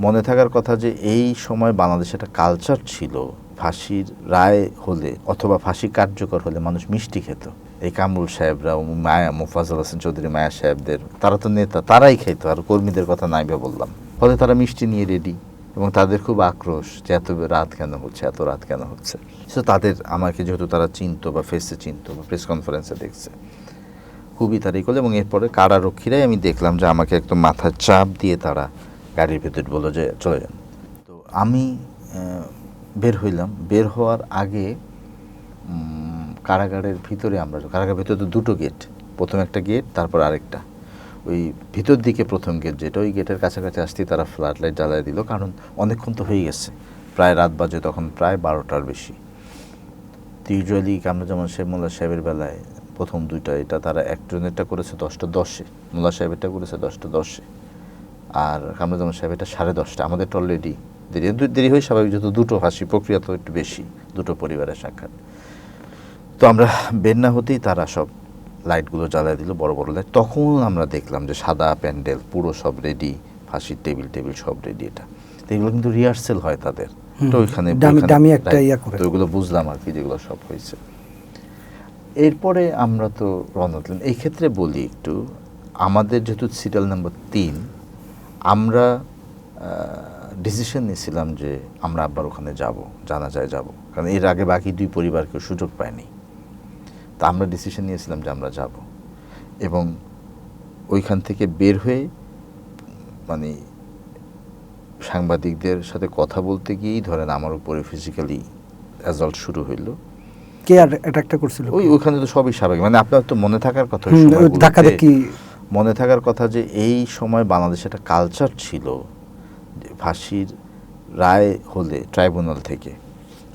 মনে থাকার কথা যে এই সময় বাংলাদেশে একটা কালচার ছিল, ফাঁসির রায় হলে অথবা ফাঁসি কার্যকর হলে মানুষ মিষ্টি খেত। এই কামরুল সাহেবরা, মায়া, মোফাজ্জল হোসেন চৌধুরী, মায়া সাহেবদের, তারা তো নেতা, তারাই খেত, আর কর্মীদের কথা নাইবা বললাম। ফলে তারা মিষ্টি নিয়ে রেডি, এবং তাদের খুব আক্রোশ যে এত রাত কেন হচ্ছে, এত রাত কেন হচ্ছে। সো তাদের, আমাকে যেহেতু তারা চিনতো বা ফেসে চিনতো বা প্রেস কনফারেন্সে দেখছে, খুবই তারিখ হলো। এবং এরপরে কারারক্ষীরাই আমি দেখলাম যে আমাকে একদম মাথার চাপ দিয়ে তারা গাড়ির ভেতর বললো যে চলে যান। তো আমি বের হইলাম। বের হওয়ার আগে কারাগারের ভিতরে, আমরা কারাগারের ভিতরে তো দুটো গেট, প্রথম একটা গেট, তারপর আরেকটা। ওই ভিতর দিকে প্রথম গেট যেটা, ওই গেটের কাছাকাছি আসতেই তারা ফ্লাড লাইট জ্বালায় দিল, কারণ অনেকক্ষণ তো হয়ে গেছে, প্রায় রাত বাজে তখন, প্রায় 12টার বেশি। তো ইউজুয়ালি কামরুজ্জামান সাহেব, মোল্লা সাহেবের বেলায় প্রথম দুইটা, এটা তারা একজনেরটা করেছে 10টা 10-এ, মোল্লা সাহেবেরটা করেছে 10টা 10-এ, আর কামরুজ্জামান সাহেব এটা 10:30। আমাদেরটা অলরেডি দেরি হয়ে স্বাভাবিক, যেহেতু দুটো ফাঁসি প্রক্রিয়া তো একটু বেশি, দুটো পরিবারের সাক্ষাৎ। তো আমরা বের না হতেই তারা সব লাইটগুলো জ্বালায় দিল, বড় বড় লাইট। তখন আমরা দেখলাম যে সাদা প্যান্ডেল পুরো সব রেডি, ফাঁসির টেবিল সব রেডি। এটা তো এগুলো কিন্তু রিহার্সেল হয় তাদের, তো ওইখানে তো ওইগুলো বুঝলাম আর কি, যেগুলো সব হয়েছে। এরপরে আমরা তো রওনা দিলাম। এই ক্ষেত্রে বলি একটু, আমাদের যেহেতু সিরিয়াল নাম্বার 3, আমরা ডিসিশন নিয়েছিলাম যে আমরা আবার ওখানে যাব, জানাজায় যাব, কারণ এর আগে বাকি দুই পরিবার কেউ সুযোগ পায়নি। তা আমরা ডিসিশন নিয়েছিলাম যে আমরা যাব, এবং ওইখান থেকে বের হয়ে মানে সাংবাদিকদের সাথে কথা বলতে গিয়েই ধরেন আমার উপরে ফিজিক্যালি অ্যাসল্ট শুরু হইল। কে আর অ্যাটাকটা করছিল? ওইখানে তো সবই স্বাভাবিক, মানে আপনার তো মনে থাকার কথা, মনে থাকার কথা যে এই সময় বাংলাদেশে একটা কালচার ছিল, ফাঁসির রায় হলে ট্রাইব্যুনাল থেকে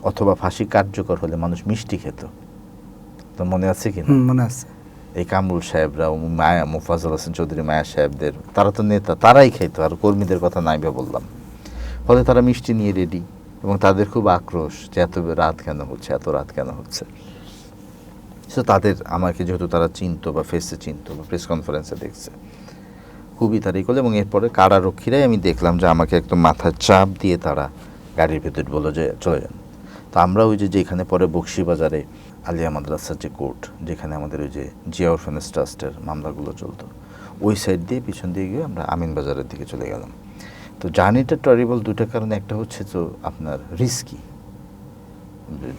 অথবা ফাঁসি কার্যকর হলে মানুষ মিষ্টি খেত। তো মনে আছে কি? মনে আছে। এই কামরুল সাহেবরা, মায়া, মোফাজ্জল হোসেন চৌধুরী, মায়া সাহেবদের, তারা তো নেতা, তারাই খেত, আর কর্মীদের কথা নাইবা বললাম। ফলে তারা মিষ্টি নিয়ে রেডি, এবং তাদের খুব আক্রোশ যে এত রাত কেন হচ্ছে, এত রাত কেন হচ্ছে। সো তাদের, আমাকে যেহেতু তারা চিনতো বা ফেসে চিনতো বা প্রেস কনফারেন্সে দেখছে, খুবই তারিখ হলো। এবং এরপরে কারারক্ষীরাই আমি দেখলাম যে আমাকে একদম মাথার চাপ দিয়ে তারা গাড়ির ভেতর বললো যে চলে যান। তো আমরা ওই যেখানে পরে বকশিবাজারে আলিয়া মাদ্রাসার যে কোর্ট, যেখানে আমাদের ওই যে জিয়া অরফানেজ ট্রাস্টের মামলাগুলো চলতো, ওই সাইড দিয়ে পিছন দিয়ে গিয়ে আমরা আমিন বাজারের দিকে চলে গেলাম। তো জার্নিটা টরিবল দুটো কারণে, একটা হচ্ছে তো আপনার রিস্কি,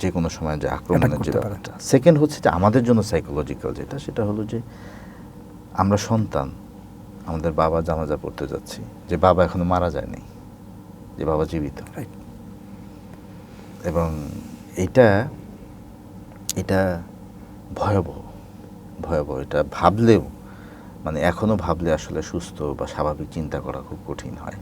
যে কোনো সময় যে আক্রমণের যে ব্যাপারটা। সেকেন্ড হচ্ছে যে আমাদের জন্য সাইকোলজিক্যাল যেটা, সেটা হলো যে আমরা সন্তান, আমাদের বাবা জানাজা পড়তে যাচ্ছি, যে বাবা এখনো মারা যায়নি, যে বাবা জীবিত। এবং এটা ভয়াবহ, এটা ভাবলেও, মানে এখনো ভাবলে আসলে সুস্থ বা স্বাভাবিক চিন্তা করা খুব কঠিন হয়।